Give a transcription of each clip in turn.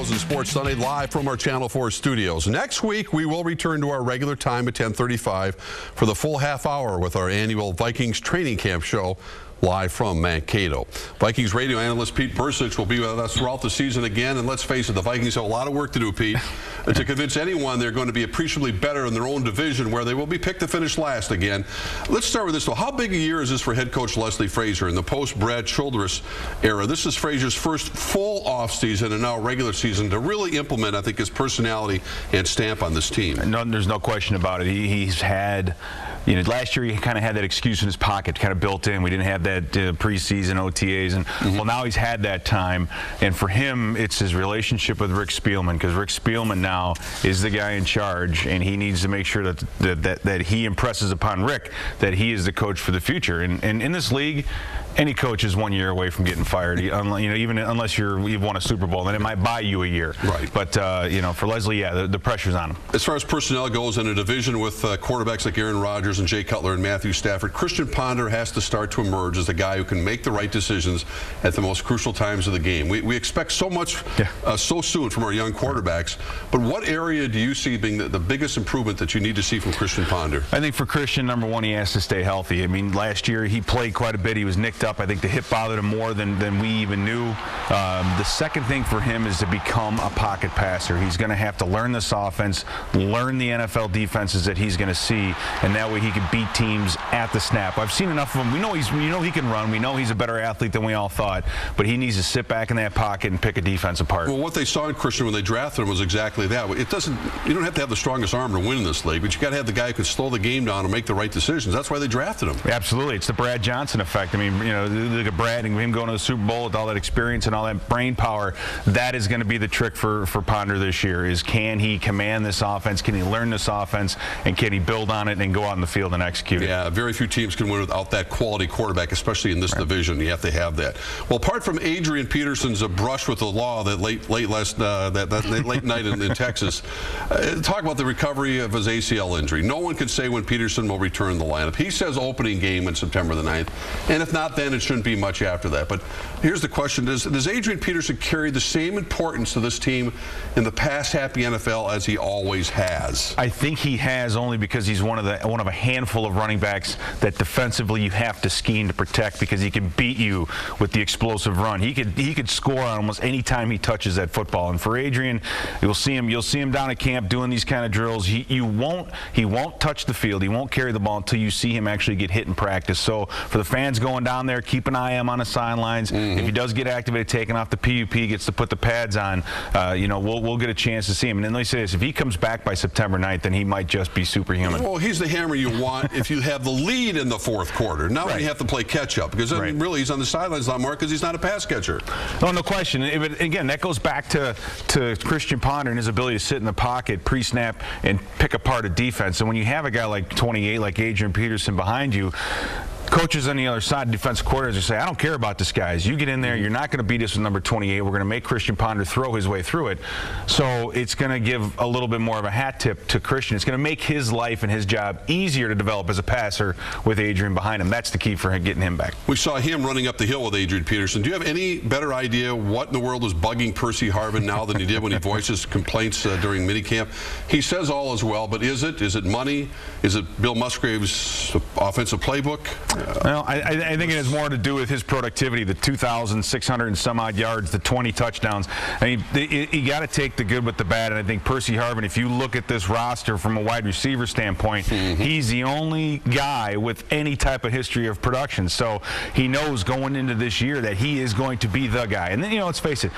Rosen Sports Sunday live from our Channel 4 studios. Next week, we will return to our regular time at 10:35 for the full half hour with our annual Vikings training camp show live from Mankato. Vikings radio analyst Pete Percy will be with us throughout the season again. And let's face it, the Vikings have a lot of work to do, Pete, to convince anyone they're going to be appreciably better in their own division where they will be picked to finish last again. Let's start with this, though. How big a year is this for head coach Leslie Frazier in the post-Brad Childress era? This is Frazier's first full offseason and now regular season to really implement, I think, his personality and stamp on this team. No, there's no question about it. He's had, you know, last year he kind of had that excuse in his pocket, kind of built in. We didn't have that preseason OTAs, and well, now he's had that time. And for him, it's his relationship with Rick Spielman, because Rick Spielman now is the guy in charge, and he needs to make sure that he impresses upon Rick that he is the coach for the future. And in this league, any coach is 1 year away from getting fired. You know, even unless you've won a Super Bowl, then it might buy you a year. Right. But you know, for Leslie, yeah, the pressure's on him. As far as personnel goes in a division with quarterbacks like Aaron Rodgers and Jay Cutler and Matthew Stafford, Christian Ponder has to start to emerge as the guy who can make the right decisions at the most crucial times of the game. We expect so much so soon from our young quarterbacks, but what area do you see being the biggest improvement that you need to see from Christian Ponder? I think for Christian, number one, he has to stay healthy. I mean, last year he played quite a bit. He was nicked up. I think the hip bothered him more than we even knew. The second thing for him is to become a pocket passer. He's going to have to learn this offense, learn the NFL defenses that he's going to see, and that way he can beat teams at the snap. I've seen enough of him. We know he can run. We know he's a better athlete than we all thought, but he needs to sit back in that pocket and pick a defense apart. Well, what they saw in Christian when they drafted him was exactly that. You don't have to have the strongest arm to win in this league, but you got to have the guy who can slow the game down and make the right decisions. That's why they drafted him. Absolutely. It's the Brad Johnson effect. I mean, you know, look at Brad and him going to the Super Bowl with all that experience and all that brain power. That is going to be the trick for Ponder this year, is can he command this offense? Can he learn this offense? And can he build on it and go out in the field and execute it? Yeah, very few teams can win without that quality quarterback, especially in this division. You have to have that. Well, apart from Adrian Peterson's brush with the law that late night in Texas, talk about the recovery of his ACL injury. No one can say when Peterson will return the lineup. He says opening game on September the 9th, and if not, then it shouldn't be much after that. But here's the question: Does Adrian Peterson carry the same importance to this team in the pass-happy NFL as he always has? I think he has, only because he's one of a handful of running backs that defensively you have to scheme to protect, because he can beat you with the explosive run. He could score on almost any time he touches that football. And for Adrian, you'll see him down at camp doing these kind of drills. He won't touch the field. He won't carry the ball until you see him actually get hit in practice. So for the fans going down there, keep an eye on him on the sidelines. If he does get activated, taken off the PUP, gets to put the pads on, you know, we'll get a chance to see him. And then they say this: if he comes back by September 9th, then he might just be superhuman. Well, he's the hammer you want if you have the lead in the fourth quarter. Now you have to play catch-up, because I mean, really he's on the sidelines a lot more because he's not a pass catcher. No question. Again, that goes back to Christian Ponder and his ability to sit in the pocket pre-snap and pick apart a defense. And when you have a guy like 28, like Adrian Peterson behind you, coaches on the other side, defensive coordinators, say, I don't care about this, guys. You get in there. You're not going to beat us with number 28. We're going to make Christian Ponder throw his way through it. So it's going to give a little bit more of a hat tip to Christian. It's going to make his life and his job easier to develop as a passer with Adrian behind him. That's the key for getting him back. We saw him running up the hill with Adrian Peterson. Do you have any better idea what in the world is bugging Percy Harvin now than he did when he voices complaints during minicamp? He says all is well, but is it money? Is it Bill Musgrave's offensive playbook? Well, I think it has more to do with his productivity, the 2,600 and some odd yards, the 20 touchdowns. I mean, you got to take the good with the bad, and I think Percy Harvin, if you look at this roster from a wide receiver standpoint, he's the only guy with any type of history of production. So he knows going into this year that he is going to be the guy. And then, you know, let's face it,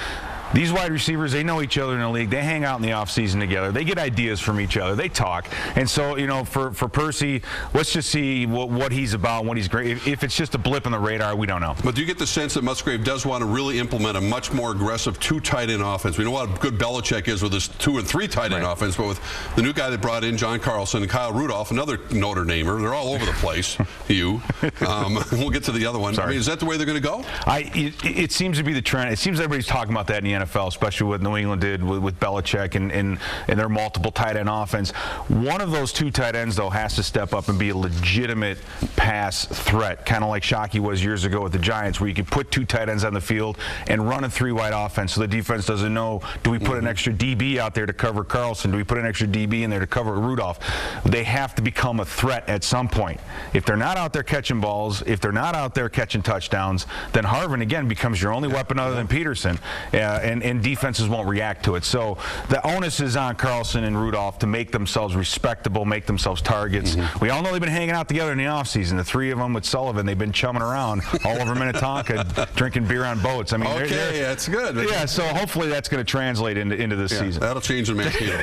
these wide receivers, they know each other in the league. They hang out in the offseason together. They get ideas from each other. They talk. And so, you know, for Percy, let's just see what he's about, what he's great. If it's just a blip on the radar, we don't know. But do you get the sense that Musgrave does want to really implement a much more aggressive two tight end offense? We know how good Belichick is with his 2 and 3 tight end offense, but with the new guy that brought in, John Carlson, and Kyle Rudolph, another Notre Damer, they're all over the place. We'll get to the other one. I mean, is that the way they're going to go? It seems to be the trend. It seems everybody's talking about that in the NFL, especially what New England did with Belichick and their multiple tight end offense. One of those two tight ends, though, has to step up and be a legitimate pass threat, kind of like Shockey was years ago with the Giants, where you could put two tight ends on the field and run a three-wide offense so the defense doesn't know, do we put an extra DB out there to cover Carlson? Do we put an extra DB in there to cover Rudolph? They have to become a threat at some point. If they're not out there catching balls, if they're not out there catching touchdowns, then Harvin, again, becomes your only weapon other than Peterson, and defenses won't react to it. So the onus is on Carlson and Rudolph to make themselves respectable, make themselves targets. We all know they've been hanging out together in the offseason. The three of them with Sullivan, they've been chumming around all over Minnetonka, drinking beer on boats. I mean, that's good. Yeah, so hopefully that's going to translate into this season. That'll change in Mankato.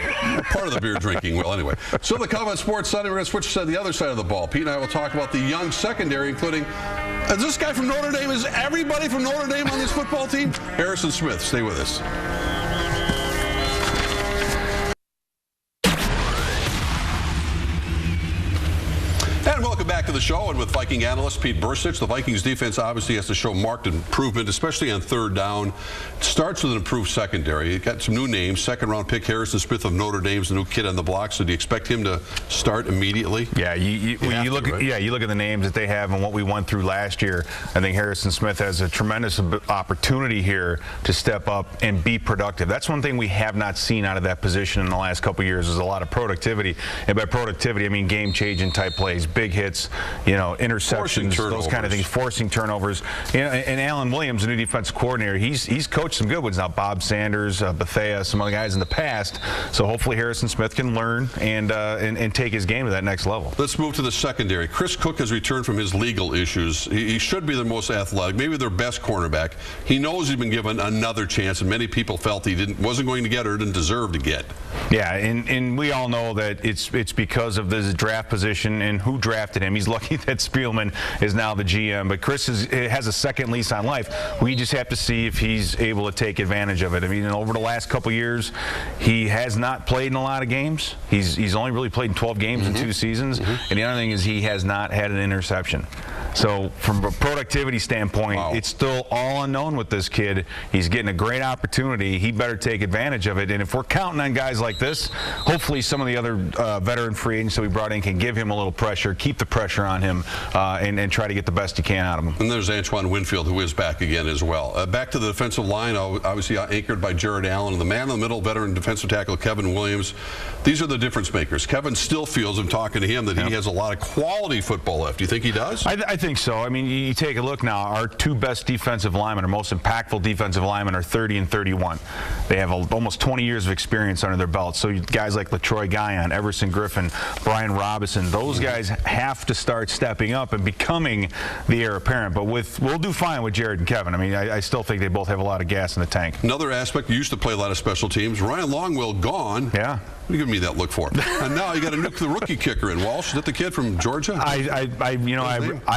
Part of the beer drinking. Well, anyway. So the comment Sports Sunday, we're going to switch to the other side of the ball. Pete and I will talk about the young secondary, including this guy from Notre Dame. Is everybody from Notre Dame on this football team? Harrison Smith. Stay with us. And welcome back to the show. And with Viking analyst Pete Burcich, the Vikings defense obviously has to show marked improvement, especially on third down. It starts with an improved secondary. You got some new names. Second-round pick Harrison Smith of Notre Dame's the new kid on the block. So do you expect him to start immediately? Yeah, you look at the names that they have and what we went through last year. I think Harrison Smith has a tremendous opportunity here to step up and be productive. That's one thing we have not seen out of that position in the last couple of years, is a lot of productivity. And by productivity, I mean game-changing type plays, big hits, interceptions, those kind of things, forcing turnovers. And Alan Williams, the new defensive coordinator, he's coached some good ones now. Bob Sanders, Bethea, some other guys in the past. So hopefully Harrison Smith can learn and take his game to that next level. Let's move to the secondary. Chris Cook has returned from his legal issues. He should be the most athletic, maybe their best cornerback. He knows he's been given another chance, and many people felt he wasn't going to get or didn't deserve to get. Yeah, and we all know that it's because of this draft position and who drafted him. He's lucky that Spielman is now the GM, but Chris has a second lease on life. We just have to see if he's able to take advantage of it. I mean, over the last couple years, he has not played in a lot of games. He's only really played in 12 games in 2 seasons, and the other thing is he has not had an interception. So from a productivity standpoint, it's still all unknown with this kid. He's getting a great opportunity. He better take advantage of it. And if we're counting on guys like this, hopefully some of the other veteran free agents that we brought in can give him a little pressure, keep the pressure on him, and try to get the best he can out of him. And there's Antoine Winfield, who is back again as well. Back to the defensive line, obviously anchored by Jared Allen. And the man in the middle, veteran defensive tackle Kevin Williams. These are the difference makers. Kevin still feels, I'm talking to him, that he has a lot of quality football left. Do you think he does? I think so. I mean, you take a look now. Our 2 best defensive linemen, our most impactful defensive linemen, are 30 and 31. They have almost 20 years of experience under their belts. So guys like LaTroy Guion, Everson Griffin, Brian Robinson, those guys have to start stepping up and becoming the heir apparent. But we'll do fine with Jared and Kevin. I mean, I still think they both have a lot of gas in the tank. Another aspect, you used to play a lot of special teams. Ryan Longwell gone. Yeah. What are you giving me that look for? And now you got to nuke the rookie kicker in. Walsh, is that the kid from Georgia? I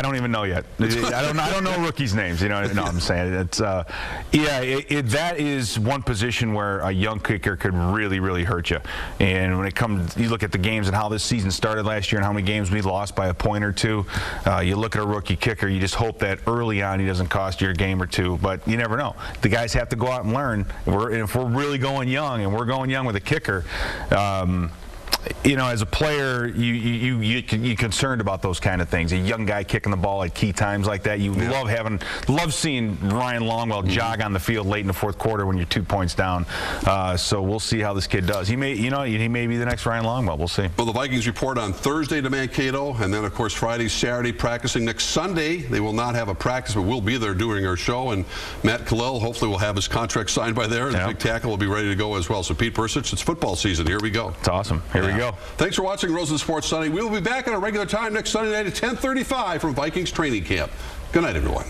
don't even know yet. I don't know rookies' names. No, I'm saying it's that is one position where a young kicker could really, really hurt you. And when it comes, you look at the games and how this season started last year and how many games we lost by a point or two. You look at a rookie kicker, you just hope that early on he doesn't cost you a game or two. But you never know. The guys have to go out and learn. If we're really going young, and we're going young with a kicker. As a player, you're concerned about those kind of things. A young guy kicking the ball at key times like that. You love seeing Ryan Longwell jog on the field late in the 4th quarter when you're 2 points down. So we'll see how this kid does. He may be the next Ryan Longwell. We'll see. Well, the Vikings report on Thursday to Mankato, and then of course Friday, Saturday practicing. Next Sunday, they will not have a practice, but we'll be there doing our show. And Matt Khalil hopefully will have his contract signed by there. The big tackle will be ready to go as well. So Pete Burcich, it's football season. Here we go. It's awesome. Here we go. Thanks for watching Rosen Sports Sunday. We will be back at our regular time next Sunday night at 10:35 from Vikings training camp. Good night, everyone.